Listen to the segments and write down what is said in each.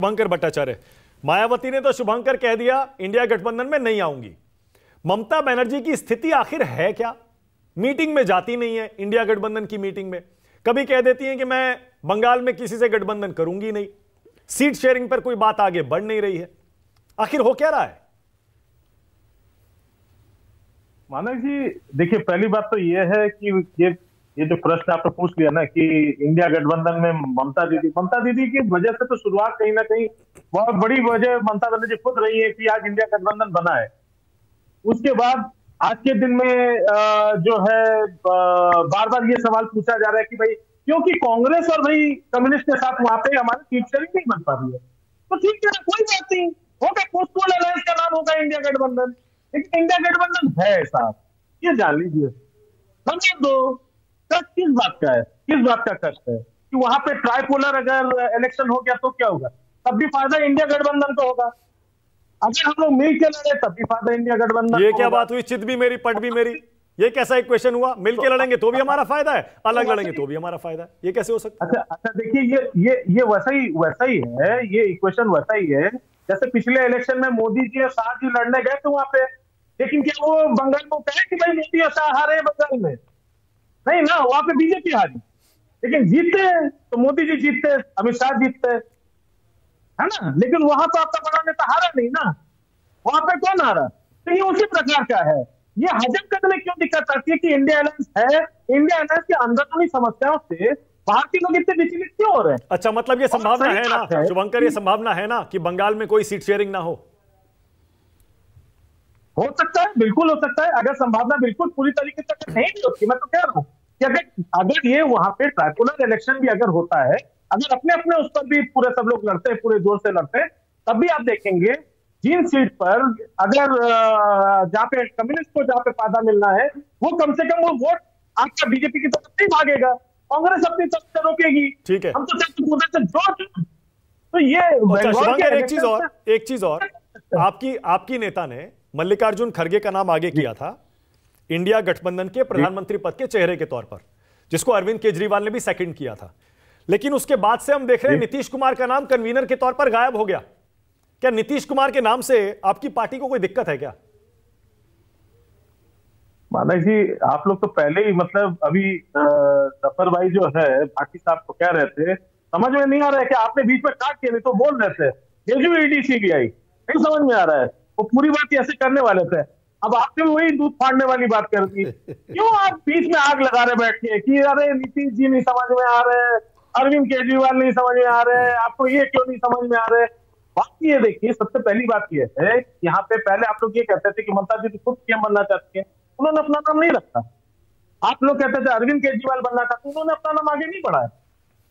शुभंकर भट्टाचार्य, मायावती ने तो शुभंकर कह दिया इंडिया गठबंधन में नहीं आऊंगी। ममता बनर्जी की स्थिति आखिर है क्या? मीटिंग में जाती नहीं है, इंडिया गठबंधन की मीटिंग में कभी कह देती हैं कि मैं बंगाल में किसी से गठबंधन करूंगी नहीं, सीट शेयरिंग पर कोई बात आगे बढ़ नहीं रही है। आखिर हो क्या रहा है? मानक जी देखिए, पहली बात तो ये है कि ये जो प्रश्न आपने पूछ लिया ना कि इंडिया गठबंधन में ममता दीदी की वजह से तो शुरुआत कहीं ना कहीं बहुत बड़ी वजह ममता बनर्जी खुद रही है कि आज इंडिया गठबंधन बना है। उसके बाद आज के दिन में जो है बार बार ये सवाल पूछा जा रहा है कि भाई क्योंकि कांग्रेस और भाई कम्युनिस्ट के साथ वहां पे हमारी सीट शेयरिंग नहीं बन पा रही है, तो ठीक है कोई बात नहीं, होगा पोस्टपोल अलायंस का नाम होगा इंडिया गठबंधन, लेकिन इंडिया गठबंधन है साहब, ये जान लीजिए। नंबर 2, कष्ट किस बात का है, किस बात का कष्ट है कि वहां पे ट्राइपोलर अगर इलेक्शन हो गया तो क्या होगा, तब भी फायदा इंडिया गठबंधन को होगा। अगर हम लोग मिल के लड़े तब भी फायदा इंडिया गठबंधन। ये क्या बात हुई, चित भी मेरी पट भी मेरी, ये कैसा इक्वेशन हुआ? मिलके लड़ेंगे तो भी हमारा फायदा है, अलग लड़ेंगे तो भी हमारा फायदा है, ये कैसे हो सकता है? अच्छा देखिए ये वैसा ही है, ये इक्वेशन वैसा ही है जैसे पिछले इलेक्शन में मोदी जी और शाह जी लड़ने गए थे वहां पे, लेकिन क्या वो बंगाल में कहे कि भाई मोदी और शाह हारे बंगाल में? नहीं ना, वहां पे बीजेपी हारी, लेकिन जीतते तो मोदी जी जीतते, अमित शाह जीतते, है ना। लेकिन वहां तो आपका बड़ा नेता हारा नहीं ना, वहां पे कौन हारा? तो ये उसी प्रकार का है। ये हजम करने में क्यों दिक्कत आती है कि इंडिया अलायंस है, इंडिया अलायंस के अंदरूनी समस्याओं से भारतीय लोग इतने विचलित क्यों हो रहे हैं? अच्छा, मतलब ये संभावना है ना शुभंकर, ये संभावना है ना कि बंगाल में कोई सीट शेयरिंग ना हो सकता है, बिल्कुल हो सकता है। अगर संभावना बिल्कुल पूरी तरीके से नहीं भी होती, मैं तो कह रहा हूं कि अगर ये वहां पे ट्राइपोलर इलेक्शन भी अगर होता है, अगर अपने अपने उस पर भी पूरे सब लोग लड़ते हैं, पूरे जोर से लड़ते हैं, तब भी आप देखेंगे जिन सीट पर अगर जहां पे कम्युनिस्ट को जहां पे फायदा मिलना है, वो कम से कम वो वोट आपका बीजेपी की तरफ नहीं भागेगा, कांग्रेस अपनी तरफ से रोकेगी। ठीक है, हम तो तो ये एक चीज और आपकी नेता ने मल्लिकार्जुन खड़गे का नाम आगे किया था इंडिया गठबंधन के प्रधानमंत्री पद के चेहरे के तौर पर, जिसको अरविंद केजरीवाल ने भी सेकंड किया था। लेकिन उसके बाद से हम देख रहे हैं नीतीश कुमार का नाम कन्वीनर के तौर पर गायब हो गया। क्या नीतीश कुमार के नाम से आपकी पार्टी को कोई दिक्कत है क्या? मानक जी आप लोग तो पहले ही मतलब अभी जफर भाई जो है भाटी साहब को कह रहे थे, समझ में नहीं आ रहा है कि आपने बीच में काट के नहीं तो बोल रहे थे CBI, नहीं समझ में आ रहा है, वो पूरी बात ऐसे करने वाले थे। अब आपने वही दूध फाड़ने वाली बात कर दी। क्यों आप बीच में आग लगा रहे बैठ के कि अरे नीतीश जी नहीं समझ में आ रहे, अरविंद केजरीवाल नहीं समझ में आ रहे, आपको ये क्यों नहीं समझ में आ रहे? बात ये देखिए, सबसे पहली बात ये है यहाँ पे पहले आप लोग ये कहते थे कि ममता जी खुद सीएम बनना चाहती है, उन्होंने अपना नाम नहीं रखा। आप लोग कहते थे अरविंद केजरीवाल बनना चाहते, उन्होंने अपना नाम आगे नहीं बढ़ाया।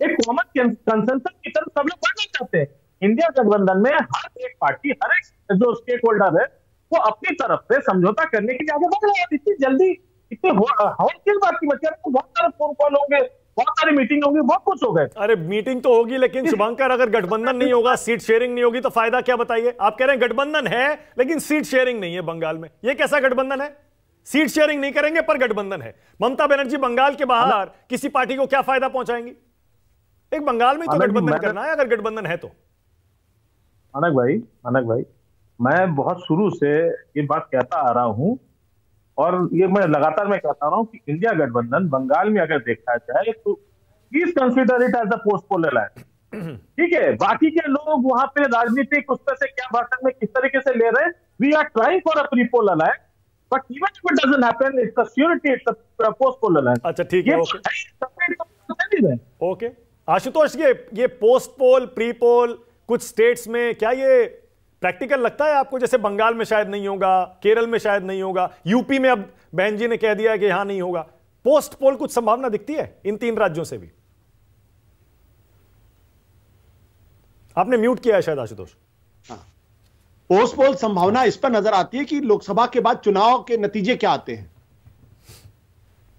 एक कॉमन कंसेंसस की तरफ सब लोग बढ़ना चाहते हैं। इंडिया गठबंधन में हर एक पार्टी, हर एक जो स्टेक होल्डर है, वो अपनी तरफ से समझौता करने के लिए आगे बढ़ रहे हैं। इतनी जल्दी इतनी किस बात की बच्चे, बहुत सारे फोन कॉल होंगे, बहुत सारी मीटिंग होगी, बहुत कुछ हो गए। अरे मीटिंग तो होगी, लेकिन शुभंकर अगर गठबंधन नहीं होगा, सीट शेयरिंग नहीं होगी तो फायदा क्या बताइए? आप कह रहे हैं गठबंधन है लेकिन सीट शेयरिंग नहीं है बंगाल में, ये कैसा गठबंधन है? सीट शेयरिंग नहीं करेंगे पर गठबंधन है। ममता बनर्जी बंगाल के बाहर किसी पार्टी को क्या फायदा पहुंचाएंगी? एक बंगाल में तो गठबंधन करना है अगर गठबंधन है तो। मानक भाई मैं बहुत शुरू से ये बात कहता आ रहा हूं और ये मैं लगातार कहता रहा हूं कि इंडिया गठबंधन बंगाल में अगर देखा जाए तो please consider it as a post poll alliance. ठीक है, बाकी के लोग वहां पे राजनीतिक उस पर से क्या भाषण में किस तरीके से ले रहे हैं, we are trying for a pre poll alliance, but even if it doesn't happen it's a surety, it's a post poll alliance. अच्छा ठीक है, ओके आशुतोष, ये पोस्टपोल प्रीपोल कुछ स्टेट्स में क्या ये प्रैक्टिकल लगता है आपको? जैसे बंगाल में शायद नहीं होगा, केरल में शायद नहीं होगा, यूपी में अब बहन जी ने कह दिया कि यहां नहीं होगा। पोस्ट पोल कुछ संभावना दिखती है इन 3 राज्यों से भी? आपने म्यूट किया है शायद आशुतोष। पोस्ट पोल संभावना इस पर नजर आती है कि लोकसभा के बाद चुनाव के नतीजे क्या आते हैं,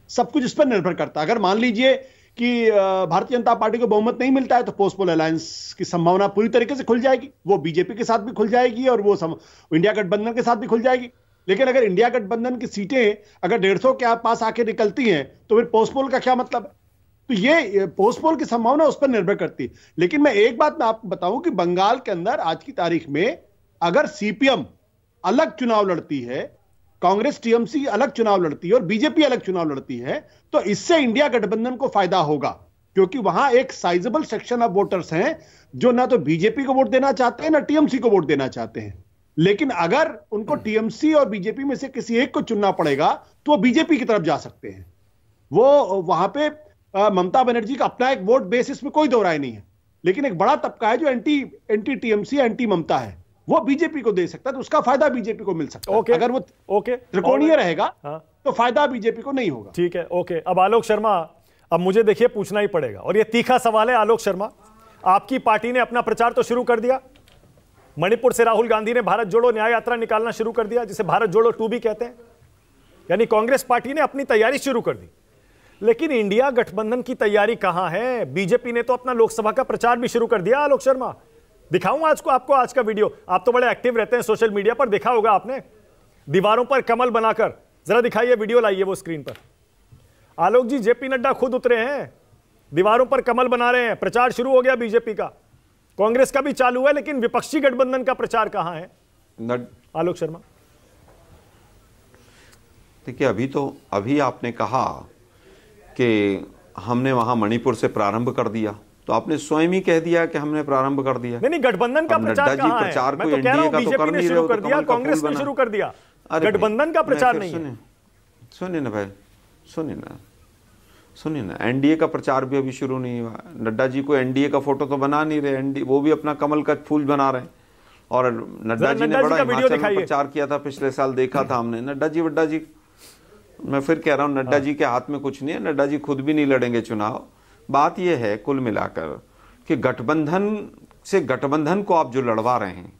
सब कुछ इस पर निर्भर करता है। अगर मान लीजिए कि भारतीय जनता पार्टी को बहुमत नहीं मिलता है तो पोस्टपोल अलायंस की संभावना पूरी तरीके से खुल जाएगी, वो बीजेपी के साथ भी खुल जाएगी और वो इंडिया गठबंधन के साथ भी खुल जाएगी। लेकिन अगर इंडिया गठबंधन की सीटें अगर 150 के पास आके निकलती हैं तो फिर पोस्टपोल का क्या मतलब है? तो ये पोस्ट पोल की संभावना उस पर निर्भर करती है। लेकिन मैं एक बात मैं आपको बताऊं कि बंगाल के अंदर आज की तारीख में अगर सीपीएम अलग चुनाव लड़ती है, कांग्रेस टीएमसी अलग चुनाव लड़ती है और बीजेपी अलग चुनाव लड़ती है, तो इससे इंडिया गठबंधन को फायदा होगा, क्योंकि वहां एक साइजेबल सेक्शन ऑफ वोटर्स हैं जो ना तो बीजेपी को वोट देना चाहते हैं ना टीएमसी को वोट देना चाहते हैं। लेकिन अगर उनको टीएमसी और बीजेपी में से किसी एक को चुनना पड़ेगा तो वो बीजेपी की तरफ जा सकते हैं। वो वहां पे ममता बनर्जी का अपना एक वोट बेस, इसमें कोई दो राय नहीं है, लेकिन एक बड़ा तबका है जो एंटी टीएमसी एंटी ममता है, वो बीजेपी को दे सकता है, तो उसका फायदा बीजेपी को मिल सकता है। अगर वो त्रिकोणीय रहेगा तो फायदा बीजेपी को नहीं होगा। ठीक है, ओके। अब आलोक शर्मा, अब मुझे देखिए पूछना ही पड़ेगा और ये तीखा सवाल है। आलोक शर्मा, आपकी पार्टी ने अपना प्रचार तो शुरू कर दिया, मणिपुर से राहुल गांधी ने भारत जोड़ो न्याय यात्रा निकालना शुरू कर दिया, जिसे भारत जोड़ो 2 भी कहते हैं, यानी कांग्रेस पार्टी ने अपनी तैयारी शुरू कर दी। लेकिन इंडिया गठबंधन की तैयारी कहां है? बीजेपी ने तो अपना लोकसभा का प्रचार भी शुरू कर दिया। आलोक शर्मा, दिखाऊं आपको आज का वीडियो, आप तो बड़े एक्टिव रहते हैं सोशल मीडिया पर, देखा होगा आपने, दीवारों पर कमल बनाकर। जरा दिखाइए, वीडियो लाइए वो स्क्रीन पर। आलोक जी, जेपी नड्डा खुद उतरे हैं, दीवारों पर कमल बना रहे हैं, प्रचार शुरू हो गया बीजेपी का, कांग्रेस का भी चालू है, लेकिन विपक्षी गठबंधन का प्रचार कहां है? आलोक शर्मा, देखिए, अभी आपने कहा कि हमने वहां मणिपुर से प्रारंभ कर दिया, तो आपने स्वयं ही कह दिया कि हमने प्रारंभ कर दिया। नहीं, गठबंधन का प्रचार कहां है? प्रचार मैं तो कह रहा हूं बीजेपी ने शुरू कर दिया, कांग्रेस ने शुरू कर दिया, गठबंधन का प्रचार नहीं है। सुनिए ना भाई, सुनिए ना, एनडीए का प्रचार भी अभी शुरू नहीं हुआ। नड्डा जी को एनडीए का फोटो तो बना नहीं रहे, वो भी अपना कमल का फूल बना रहे हैं। और नड्डा जी ने बड़ा हिमाचल में प्रचार किया था पिछले साल, देखा था हमने। वड्डा जी, मैं फिर कह रहा हूं, नड्डा जी के हाथ में कुछ नहीं है, नड्डा जी खुद भी नहीं लड़ेंगे चुनाव। बात यह है कुल मिलाकर कि गठबंधन को आप जो लड़वा रहे हैं,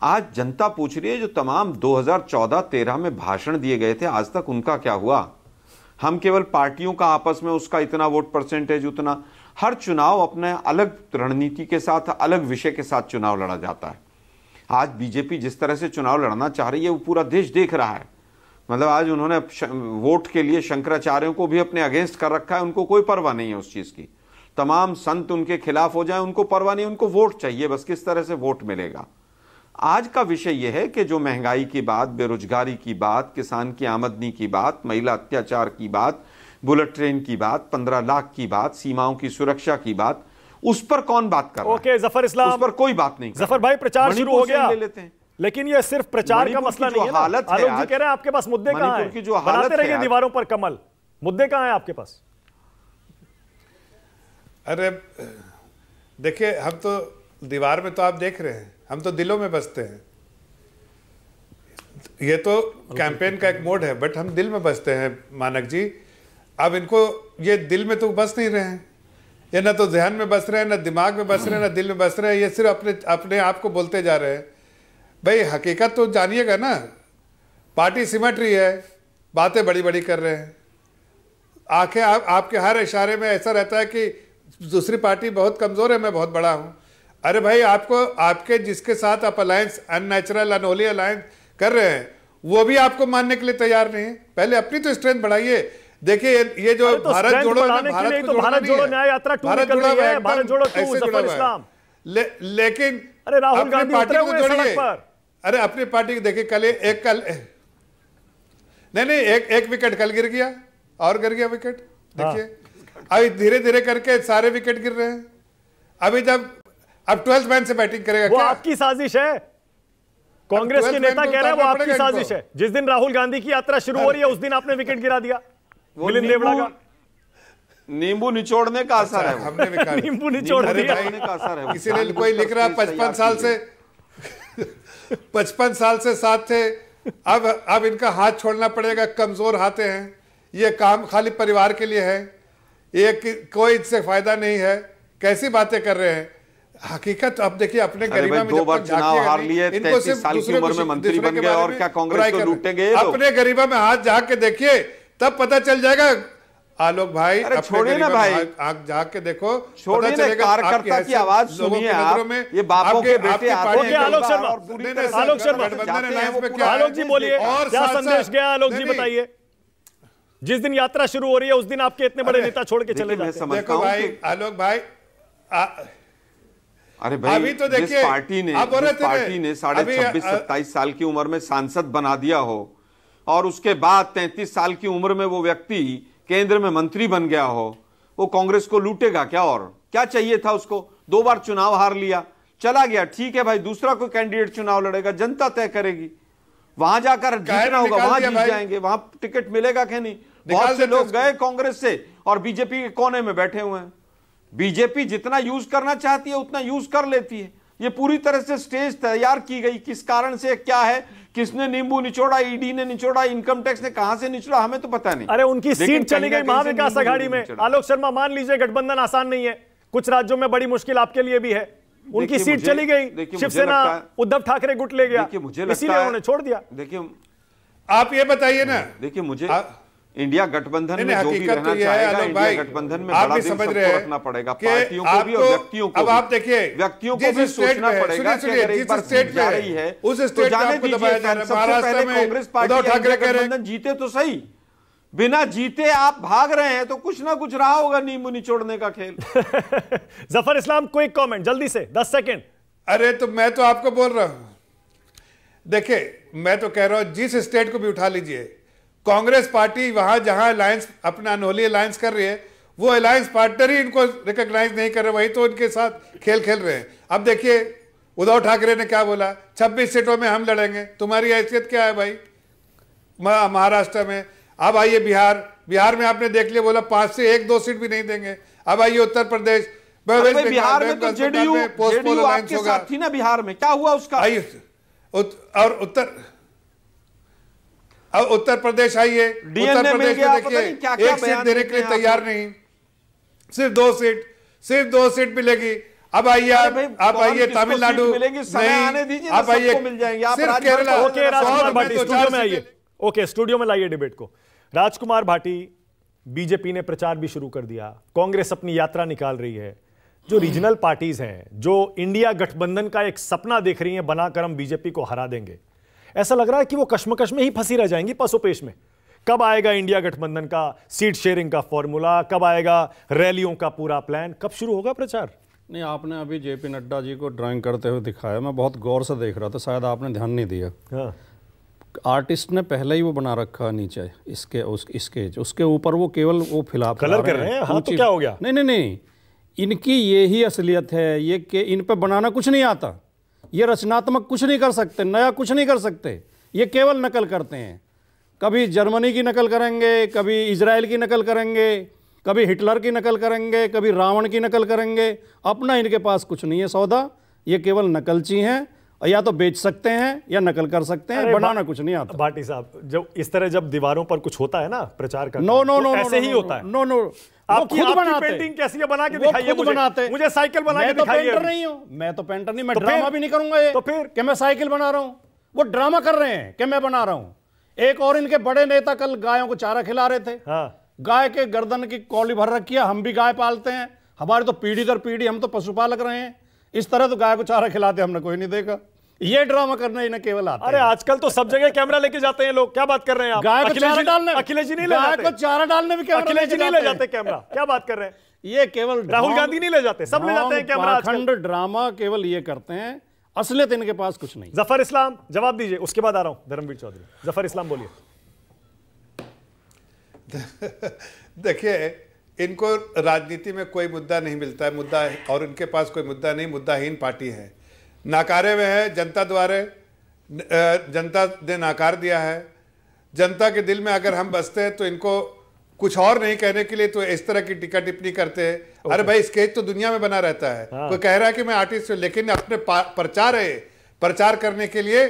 आज जनता पूछ रही है, जो तमाम 2014-13 में भाषण दिए गए थे, आज तक उनका क्या हुआ? हम केवल पार्टियों का आपस में उसका इतना वोट परसेंटेज, उतना, हर चुनाव अपने अलग रणनीति के साथ, अलग विषय के साथ चुनाव लड़ा जाता है। आज बीजेपी जिस तरह से चुनाव लड़ना चाह रही है वो पूरा देश देख रहा है। मतलब आज उन्होंने वोट के लिए शंकराचार्यों को भी अपने अगेंस्ट कर रखा है, उनको कोई परवाह नहीं है उस चीज की। तमाम संत उनके खिलाफ हो जाएं, उनको परवाह नहीं, उनको वोट चाहिए, बस किस तरह से वोट मिलेगा। आज का विषय यह है कि जो महंगाई की बात, बेरोजगारी की बात, किसान की आमदनी की बात, महिला अत्याचार की बात, बुलेट ट्रेन की बात, 15 लाख की बात, सीमाओं की सुरक्षा की बात, उस पर कौन बात कर रहा है? ओके, जफर इस्लाम, उस पर कोई बात नहीं। जफर भाई, प्रचार शुरू हो गया, ले लेते हैं, लेकिन ये सिर्फ प्रचार का मसला नहीं है ना। आलोक जी कह रहे हैं आपके पास मुद्दे कहां हैं? बनाते रहिए दीवारों पर कमल, मुद्दे कहां हैं आपके पास? अरे देखिए, हम तो दीवार में तो आप देख रहे हैं, हम तो दिलों में बसते हैं। ये तो कैंपेन का एक मोड है, बट हम दिल में बसते हैं मानक जी। अब इनको ये दिल में तो बस नहीं रहे हैं, ये ना तो ध्यान में बस रहे हैं, ना दिमाग में बस रहे हैं, ना दिल में बस रहे हैं, ये सिर्फ अपने आप को बोलते जा रहे हैं। भाई हकीकत तो जानिएगा ना, पार्टी सिमट रही है, बातें बड़ी बड़ी कर रहे हैं, आंखें आपके हर इशारे में ऐसा रहता है कि दूसरी पार्टी बहुत कमजोर है, मैं बहुत बड़ा हूं। अरे भाई, आपको आपके जिसके साथ आप अलायंस, अननेचुरल अनहोली अलायंस कर रहे हैं, वो भी आपको मानने के लिए तैयार नहीं है। पहले अपनी तो स्ट्रेंथ बढ़ाइए। देखिए ये जो तो भारत जोड़ो, भारत जोड़ो न्याय यात्रा 2 निकल रही है, भारत जोड़ो 2, जफर इस्लाम, लेकिन अरे राहुल गांधी उतरे हुए सड़क पर। अरे अपनी पार्टी देखिए, एक विकेट कल गिर गया और गिर गया विकेट, देखिए अभी धीरे धीरे करके सारे विकेट गिर रहे हैं। अभी अब 12th मैन से बैटिंग करेगा वो क्या? आपकी साजिश है, कांग्रेस के नेता कह रहे हैं वो आपकी साजिश है। जिस दिन राहुल गांधी की यात्रा शुरू हो रही है उस दिन आपने विकेट गिरा दिया मिलिंद देवड़ा का। नींबू निचोड़ने का असर है, हमने नींबू निचोड़ दिया का असर है। इसीलिए कोई लिख रहा 55 साल से साथ थे, अब इनका हाथ छोड़ना पड़ेगा, कमजोर हाथ हैं, ये काम खाली परिवार के लिए है, ये कोई इससे फायदा नहीं है। कैसी बातें कर रहे हैं? हकीकत अब देखिए, अपने गरिमा में 2 बार चुनाव हार लिए, 33 साल की उम्र में मंत्री बन गए और क्या कांग्रेस को लूटेंगे? अपने गरिमा में हाथ झांक के देखिए, तब पता चल जाएगा। आलोक भाई, छोड़िए ना भाई, आंख झांक के देखो, छोड़िए ना, कार्यकर्ता की आवाज सुनिए आप। ये बापों के बेटे आते हैं। आलोक शर्मा, आलोक जी बोलिए, क्या संदेश गया? आलोक जी बताइए। जिस दिन यात्रा शुरू हो रही है उस दिन आपके इतने बड़े नेता छोड़ के चले जाते हैं। देखो भाई आलोक भाई, अरे भाई अभी तो देखिए, जिस पार्टी ने 26-27 साल की उम्र में सांसद बना दिया हो और उसके बाद 33 साल की उम्र में वो व्यक्ति केंद्र में मंत्री बन गया हो, वो कांग्रेस को लूटेगा क्या? और क्या चाहिए था उसको? 2 बार चुनाव हार लिया, चला गया, ठीक है भाई, दूसरा कोई कैंडिडेट चुनाव लड़ेगा, जनता तय करेगी, वहां जाकर जीतना होगा, वहां जीत जाएंगे, वहां टिकट मिलेगा क्या? नहीं। बहुत से लोग गए कांग्रेस से और बीजेपी के कोने में बैठे हुए हैं। बीजेपी जितना यूज करना चाहती है उतना यूज कर लेती है। ये पूरी तरह से स्टेज तैयार की गई, किस कारण से, क्या है, किसने नींबू निचोड़ा, ईडी ने निचोड़ा, इनकम टैक्स ने कहां से निचोड़ा, हमें तो पता नहीं। अरे उनकी सीट चली गई महाविकास आघाड़ी में। आलोक शर्मा, मान लीजिए गठबंधन आसान नहीं है, कुछ राज्यों में बड़ी मुश्किल आपके लिए भी है, उनकी सीट चली गई, शिवसेना उद्धव ठाकरे गुट ले गया, इसीलिए उन्होंने छोड़ दिया। देखिए आप ये बताइए ना, देखिए मुझे इंडिया गठबंधन में जो भी रहना चाहेगा, इंडिया गठबंधन में बड़ा दिल सबको रखना पड़ेगा, पार्टियों को भी और व्यक्तियों को। अब आप देखिए, व्यक्तियों को भी सोचना पड़ेगा कि अगर एक बार सीट जा रही है तो जाने दीजिए। सबसे पहले कांग्रेस पार्टी गठबंधन जीते तो सही, बिना जीते आप भाग रहे हैं तो कुछ ना कुछ रहा होगा नींबू निचोड़ने का खेल। जफर इस्लाम, क्विक कमेंट जल्दी से, 10 सेकंड। अरे तो मैं तो आपको बोल रहा हूं, देखिए मैं तो कह रहा हूं जिस स्टेट को भी उठा लीजिए, कांग्रेस पार्टी वहां जहां अलायंस, अपना अनहोली अलायंस कर रही है, वो अलायंस पार्टनर ही इनको रिकॉग्नाइज नहीं कर रहे, वही तो उनके साथ खेल खेल रहे हैं। अब देखिए उद्धव ठाकरे ने क्या बोला, 26 सीटों में हम लड़ेंगे, तुम्हारी हैसियत क्या है भाई? महाराष्ट्र में, अब आइए बिहार में आपने देख लिया, बोला 5 से 1-2 सीट भी नहीं देंगे। अब आइए उत्तर प्रदेश, बिहार में तो जेडीयू आपके साथ थी ना, बिहार में क्या हुआ उसका? आइए और उत्तर प्रदेश आइए, उत्तर प्रदेश में देखिए 1 सीट देने के लिए तैयार नहीं, सिर्फ 2 सीट मिलेगी। अब आइए आप आइए तमिलनाडु, आप आइए सिर्फ केरला। ओके राजकुमार भाटी स्टूडियो में आइए, ओके स्टूडियो में लाइए डिबेट को। राजकुमार भाटी, बीजेपी ने प्रचार भी शुरू कर दिया, कांग्रेस अपनी यात्रा निकाल रही है, जो रीजनल पार्टीज हैं जो इंडिया गठबंधन का एक सपना देख रही हैं, बनाकर हम बीजेपी को हरा देंगे, ऐसा लग रहा है कि वो कश्मकश में ही फंसी रह जाएंगी, पसोपेश में। कब आएगा इंडिया गठबंधन का सीट शेयरिंग का फॉर्मूला, कब आएगा रैलियों का पूरा प्लान, कब शुरू होगा प्रचार? नहीं, आपने अभी जेपी नड्डा जी को ड्राइंग करते हुए दिखाया, मैं बहुत गौर से देख रहा था, शायद आपने ध्यान नहीं दिया। हाँ। आर्टिस्ट ने पहले ही वो बना रखा नीचे इसके उसके ऊपर वो केवल वो फिलहाल कलर कर रहे हैं। हाँ, तो क्या हो गया? नहीं, इनकी ये ही असलियत है, ये कि इन पे बनाना कुछ नहीं आता, ये रचनात्मक कुछ नहीं कर सकते, नया कुछ नहीं कर सकते, ये केवल नकल करते हैं। कभी जर्मनी की नकल करेंगे, कभी इजराइल की नकल करेंगे, कभी हिटलर की नकल करेंगे, कभी रावण की नकल करेंगे। अपना इनके पास कुछ नहीं है सौदा, ये केवल नकलची हैं, या तो बेच सकते हैं या नकल कर सकते हैं, बनाना कुछ नहीं आता। भाटी साहब, जब इस तरह जब दीवारों पर कुछ होता है ना प्रचार का, नो ऐसे ही होता है। नो आप खुद पेंटिंग कैसी है, बना के दिखाइए मुझे साइकिल बना के दिखाइए। मैं तो पेंटर नहीं हूं, मैं ड्रामा भी नहीं करूंगा ये, तो फिर कि मैं साइकिल बना रहा हूं। वो ड्रामा कर रहे हैं कि मैं बना रहा हूं। एक और इनके बड़े नेता कल गायों को चारा खिला रहे थे। गाय के गर्दन की कौली भर रखी है, हम भी गाय पालते हैं, हमारे तो पीढ़ी दर पीढ़ी हम तो पशुपालक रहे हैं, इस तरह तो गाय को चारा खिलाते हमने कोई नहीं देखा। ये ड्रामा करना इन्हें केवल आता है। अरे आजकल तो सब जगह कैमरा लेके जाते हैं लोग, क्या बात कर रहे हैं आप? गाय को चारा डालने, अखिलेश जी नहीं ले जाते, गाय को चारा डालने भी अखिलेश जी नहीं ले जाते कैमरा, क्या बात कर रहे हैं? ये केवल राहुल गांधी नहीं ले जाते, सब ले जाते हैं कैमरा। खंड ड्रामा केवल ये करते हैं, असलियत इनके पास कुछ नहीं। जफर इस्लाम जवाब दीजिए, उसके बाद आ रहा हूं धर्मवीर चौधरी। जफर इस्लाम बोलिए। देखिए, इनको राजनीति में कोई मुद्दा नहीं मिलता है, मुद्दा है, और इनके पास कोई मुद्दा नहीं, मुद्दाहीन पार्टी है, नाकारे में है, जनता द्वारा, जनता ने नाकार दिया है। जनता के दिल में अगर हम बसते हैं तो इनको कुछ और नहीं कहने के लिए तो इस तरह की टीका टिप्पणी करते हैं। अरे भाई, स्केच तो दुनिया में बना रहता है। कोई कह रहा है कि मैं आर्टिस्ट हूं, लेकिन अपने प्रचार करने के लिए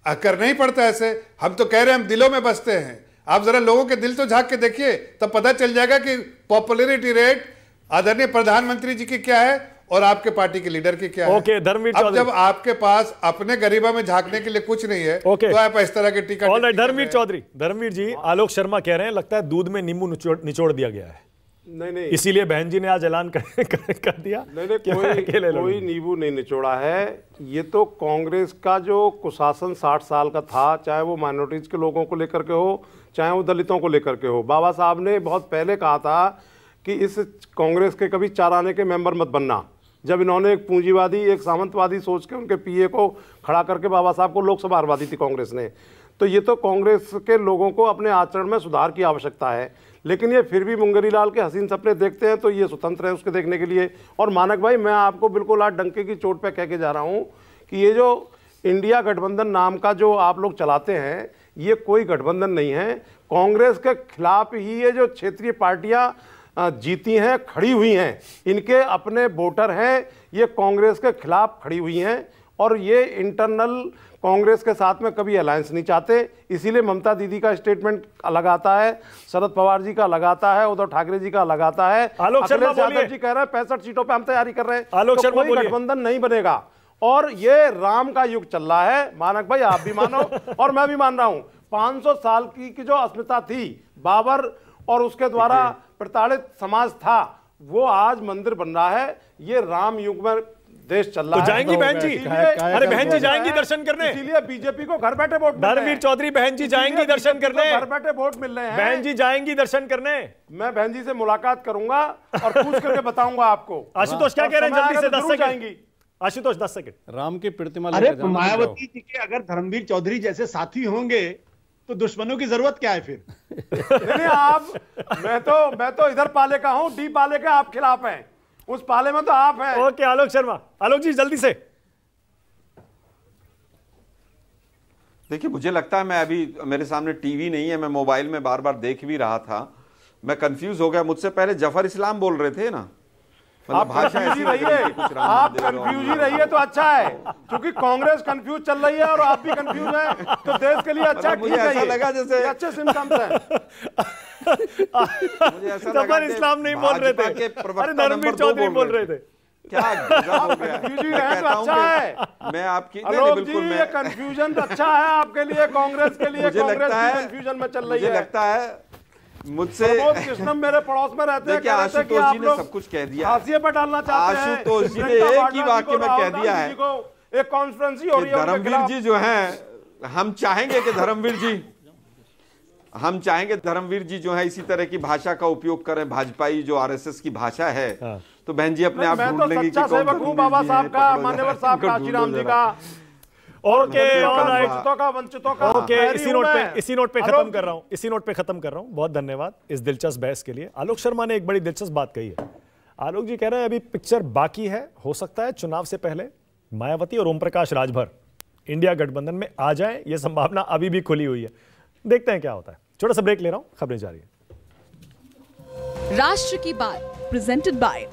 करना ही पड़ता है ऐसे। हम तो कह रहे हैं हम दिलों में बसते हैं। आप जरा लोगों के दिल तो झांक के देखिए, तब पता चल जाएगा कि पॉपुलैरिटी रेट आदरणीय प्रधानमंत्री जी की क्या है और आपके पार्टी के लीडर की क्या है। ओके, धर्मवीर चौधरी, जब आपके पास अपने गरीबा में झांकने के लिए कुछ नहीं है, तो आप इस तरह के टीका। धर्मवीर चौधरी, धर्मवीर जी, आलोक शर्मा कह रहे हैं लगता है दूध में नींबू निचोड़ दिया गया है। नहीं, इसीलिए बहन जी ने आज ऐलान कर दिया। नहीं, कोई नींबू नहीं निचोड़ा है। ये तो कांग्रेस का जो कुशासन 60 साल का था, चाहे वो माइनॉरिटीज के लोगों को लेकर के हो, चाहे वो दलितों को लेकर के हो। बाबा साहब ने बहुत पहले कहा था कि इस कांग्रेस के कभी 4 आने के मेंबर मत बनना। जब इन्होंने एक पूंजीवादी, एक सामंतवादी सोच के उनके पीए को खड़ा करके बाबा साहब को लोकसभा हरवा दी थी कांग्रेस ने। तो ये तो कांग्रेस के लोगों को अपने आचरण में सुधार की आवश्यकता है, लेकिन ये फिर भी मुंगेरी लाल के हसीन सपने देखते हैं, तो ये स्वतंत्र है उसके देखने के लिए। और मानक भाई, मैं आपको बिल्कुल आज डंके की चोट पे कह के जा रहा हूँ कि ये जो इंडिया गठबंधन नाम का जो आप लोग चलाते हैं, ये कोई गठबंधन नहीं है। कांग्रेस के खिलाफ ही ये जो क्षेत्रीय पार्टियां जीती हैं, खड़ी हुई हैं, इनके अपने वोटर हैं, ये कांग्रेस के खिलाफ खड़ी हुई हैं और ये इंटरनल कांग्रेस के साथ में कभी अलायंस नहीं चाहते। इसीलिए ममता दीदी का स्टेटमेंट अलग आता है, शरद पवार जी का अलग आता है, उद्धव ठाकरे जी का अलग आता है। आलोक शर्मा यादव जी कह रहे हैं 65 सीटों पे हम तैयारी कर रहे हैं। आलोक शर्मा कोई गठबंधन नहीं बनेगा और ये राम का युग चल रहा है। मानक भाई, आप भी मानो और मैं भी मान रहा हूं। 500 साल की जो अस्मिता थी बाबर और उसके द्वारा प्रताड़ित समाज था, वो आज मंदिर बन रहा है। ये राम युग में देश चल रहा है। तो जाएंगी बहन जी? अरे बहन जी जाएंगी दर्शन करने? इसीलिए बीजेपी को घर बैठे वोट। धर्मवीर चौधरी, बहन जी जाएंगी दर्शन करने? घर बैठे वोट मिल रहे हैं। बहन जी जाएंगी दर्शन करने? मैं बहन जी से मुलाकात करूंगा और पूछ करके बताऊंगा आपको। आशुतोष क्या कह रहे हैं? जल्दी से 10 सेकंड जाएंगी। आशुतोष 10 सेकंड। राम की प्रतिमा अरे मायावती जी के अगर धर्मवीर चौधरी जैसे साथी होंगे तो दुश्मनों की जरूरत क्या है फिर? नहीं, आप मैं तो इधर पाले का हूं, डी पाले के आप खिलाफ हैं, उस पाले में तो आप हैं। ओके आलोक शर्मा। आलोक जी जल्दी से। देखिए, मुझे लगता है, मैं अभी मेरे सामने टीवी नहीं है, मैं मोबाइल में बार बार देख भी रहा था, मैं कंफ्यूज हो गया। मुझसे पहले जफर इस्लाम बोल रहे थे ना, आप कंफ्यूज ही रहिए, आप कंफ्यूज ही रहिए तो अच्छा है, क्योंकि कांग्रेस कंफ्यूज चल रही है और आप भी कंफ्यूज हैं, तो देश के लिए अच्छा है। मुझे ऐसा लगा जैसे अच्छे सिम्टम्स हैं। मुझे ऐसा लगा जफर इस्लाम नहीं बोल रहे थे, अरे धर्मवीर चौधरी बोल रहे थे। क्या गजब हो गया। अच्छा है। मैं आपकी बिल्कुल ये कंफ्यूजन अच्छा है आपके लिए, कांग्रेस के लिए। मुझे लगता है कंफ्यूजन में चल रही है। मुझे लगता है मुझसे कृष्णम मेरे पड़ोस में रहते हैं, आशुतोष जी ने सब कुछ कह दिया। हाशिए पर डालना चाहते हैं। आशुतोष जी ने एक ही वाक्य में कह दिया है, एक कॉन्फ्रेंस हो रही है, धर्मवीर जी जो हैं, हम चाहेंगे कि धर्मवीर जी जो है इसी तरह की भाषा का उपयोग करें, भाजपाई जो आरएसएस की भाषा है। तो बहन जी अपने आप ढूंढ लेंगी कि कौन हूं, बाबा साहब का, मान्यवर साहब का, काशीराम जी का। ओके, वंचितों का। ओके, इसी नोट पे खत्म कर रहा हूं। बहुत धन्यवाद इस दिलचस्प बहस के लिए। आलोक शर्मा ने एक बड़ी दिलचस्प बात कही है। आलोक जी कह रहे हैं अभी पिक्चर बाकी है, हो सकता है चुनाव से पहले मायावती और ओम प्रकाश राजभर इंडिया गठबंधन में आ जाए, यह संभावना अभी भी खुली हुई है। देखते हैं क्या होता है। छोटा सा ब्रेक ले रहा हूं, खबरें जारी है। राष्ट्र की बात प्रेजेंटेड बाय